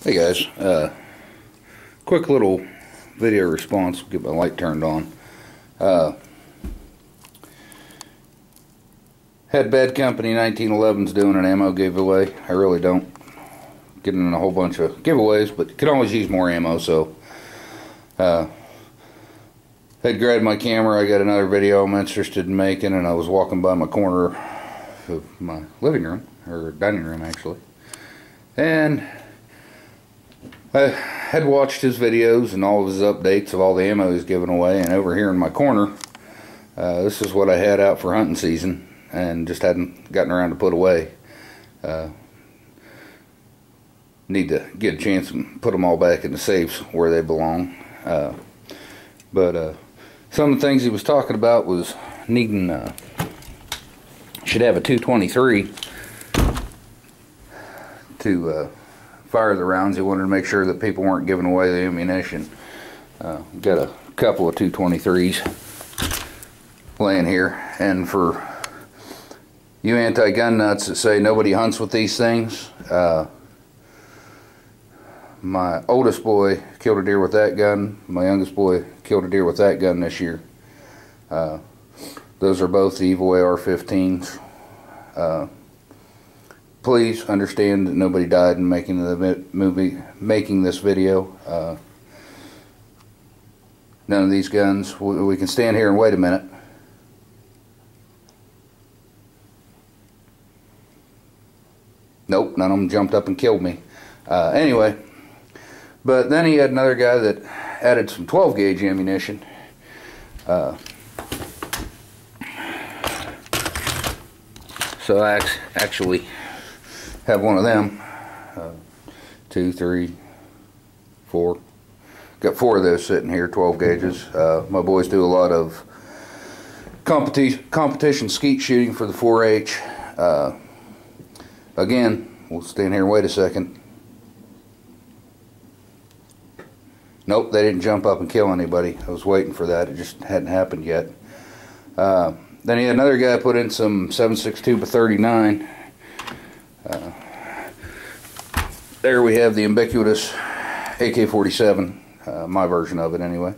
Hey guys, quick little video response. Get my light turned on. Had Badcompany1911's doing an ammo giveaway. I really don't get in a whole bunch of giveaways, but you can always use more ammo. So had grabbed my camera. I got another video I'm interested in making, and I was walking by my corner of my living room, or dining room actually, and I had watched his videos and all of his updates of all the ammo he's giving away, and over here in my corner, this is what I had out for hunting season and just hadn't gotten around to put away. Need to get a chance and put them all back in the safes where they belong. But some of the things he was talking about was needing, should have a 223 to fire the rounds. He wanted to make sure that people weren't giving away the ammunition. Got a couple of 223s laying here, and for you anti-gun nuts that say nobody hunts with these things, my oldest boy killed a deer with that gun. My youngest boy killed a deer with that gun this year. Those are both the Evil AR-15s. Please understand that nobody died in making this video. None of these guns. We can stand here and wait a minute. Nope, none of them jumped up and killed me. Anyway, but then he had another guy that added some 12 gauge ammunition. So I actually have one of them. 2, 3, 4. Got 4 of those sitting here, 12 gauges. My boys do a lot of competition skeet shooting for the 4-H. Again, we'll stand here and wait a second. Nope, they didn't jump up and kill anybody. I was waiting for that. It just hadn't happened yet. Then he had another guy put in some 7.62 by 39. There we have the ubiquitous AK-47, my version of it anyway.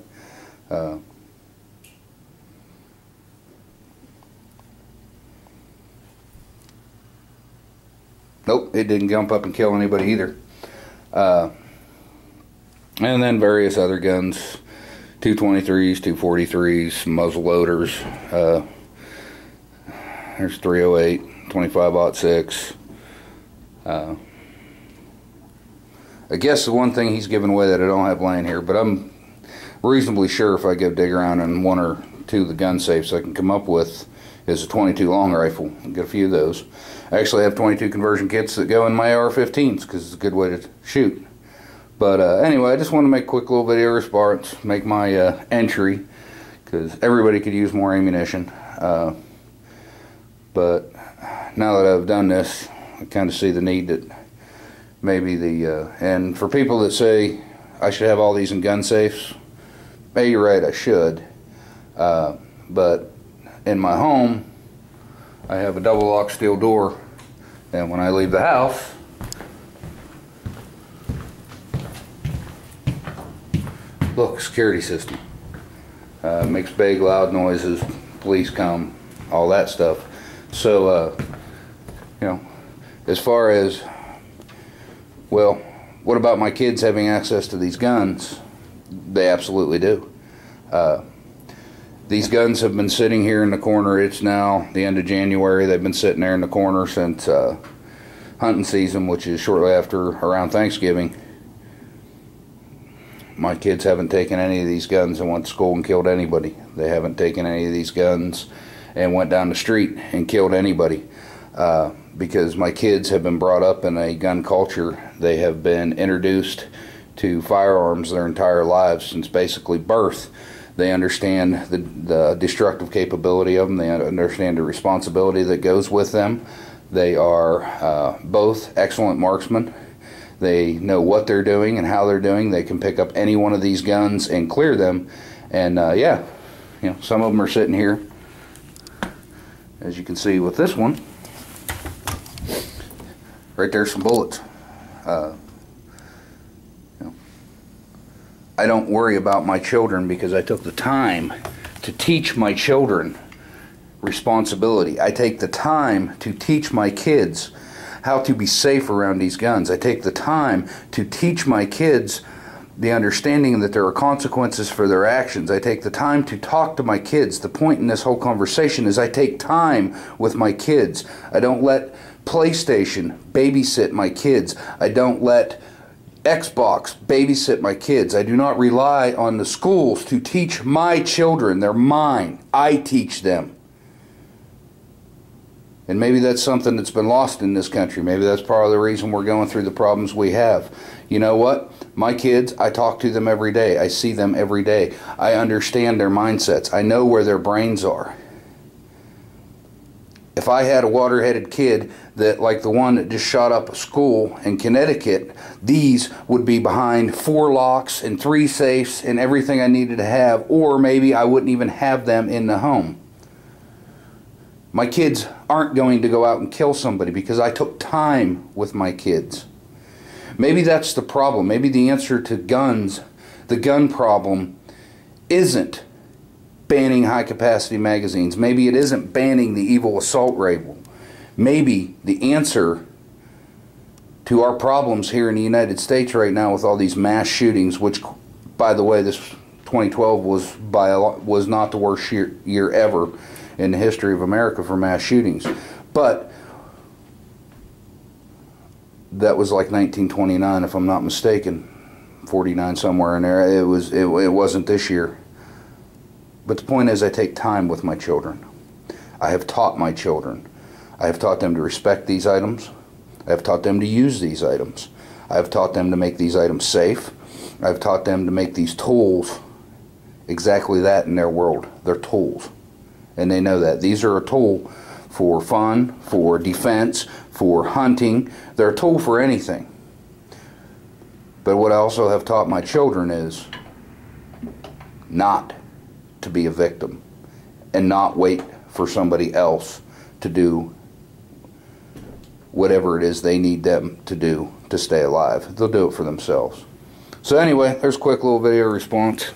Nope, it didn't jump up and kill anybody either. And then various other guns, 223s, 243s, muzzle loaders. There's 308, 25-06. I guess the one thing he's giving away that I don't have laying here, but I'm reasonably sure if I go dig around in 1 or 2 of the gun safes I can come up with is a 22 long rifle. I'll get a few of those. I actually have 22 conversion kits that go in my AR-15s because it's a good way to shoot. But anyway, I just want to make a quick little video response, make my entry, because everybody could use more ammunition. But now that I've done this, I kind of see the need that maybe and for people that say I should have all these in gun safes, hey, you're right, I should. But in my home, I have a double lock steel door, and when I leave the house, look, security system. Makes big loud noises, police come, all that stuff. So, you know, as far as, well, what about my kids having access to these guns? They absolutely do. These guns have been sitting here in the corner. It's now the end of January. They've been sitting there in the corner since hunting season, which is shortly after around Thanksgiving. My kids haven't taken any of these guns and went to school and killed anybody. They haven't taken any of these guns and went down the street and killed anybody. Because my kids have been brought up in a gun culture. They have been introduced to firearms their entire lives since basically birth. They understand the destructive capability of them. They understand the responsibility that goes with them. They are both excellent marksmen. They know what they're doing and how they're doing. They can pick up any one of these guns and clear them. And yeah, you know, some of them are sitting here, as you can see with this one. Right there's some bullets. I don't worry about my children because I took the time to teach my children responsibility. I take the time to teach my kids how to be safe around these guns. I take the time to teach my kids the understanding that there are consequences for their actions. I take the time to talk to my kids. The point in this whole conversation is I take time with my kids. I don't let PlayStation babysit my kids. I don't let Xbox babysit my kids. I do not rely on the schools to teach my children. They're mine. I teach them. And maybe that's something that's been lost in this country. Maybe that's part of the reason we're going through the problems we have. You know what? My kids, I talk to them every day. I see them every day. I understand their mindsets. I know where their brains are. If I had a water-headed kid that, like the one that just shot up a school in Connecticut, these would be behind 4 locks and 3 safes and everything I needed to have, or maybe I wouldn't even have them in the home. My kids aren't going to go out and kill somebody because I took time with my kids. Maybe that's the problem. Maybe the answer to guns, the gun problem, isn't banning high-capacity magazines. Maybe it isn't banning the evil assault rifle. Maybe the answer to our problems here in the United States right now with all these mass shootings, which, by the way, this 2012 was not the worst year ever in the history of America for mass shootings. But that was like 1929, if I'm not mistaken, 49 somewhere in there. It wasn't this year. But the point is, I take time with my children. I have taught my children. I have taught them to respect these items. I have taught them to use these items. I have taught them to make these items safe. I have taught them to make these tools exactly that in their world. They're tools. And they know that. These are a tool for fun, for defense, for hunting. They're a tool for anything. But what I also have taught my children is not to be a victim and not wait for somebody else to do whatever it is they need them to do to stay alive. They'll do it for themselves. So anyway, there's a quick little video response.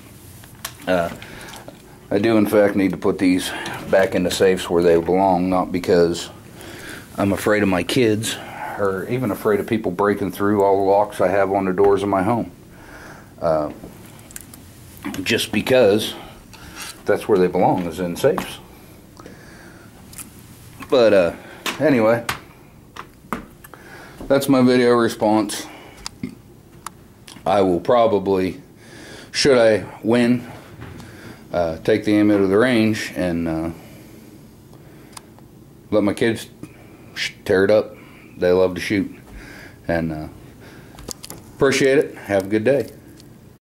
I do in fact need to put these back in the safes where they belong, not because I'm afraid of my kids or even afraid of people breaking through all the locks I have on the doors of my home. Just because that's where they belong, is in safes. But anyway, that's my video response. I will probably, should I win, take the ammo to the range and let my kids tear it up. They love to shoot. And appreciate it. Have a good day.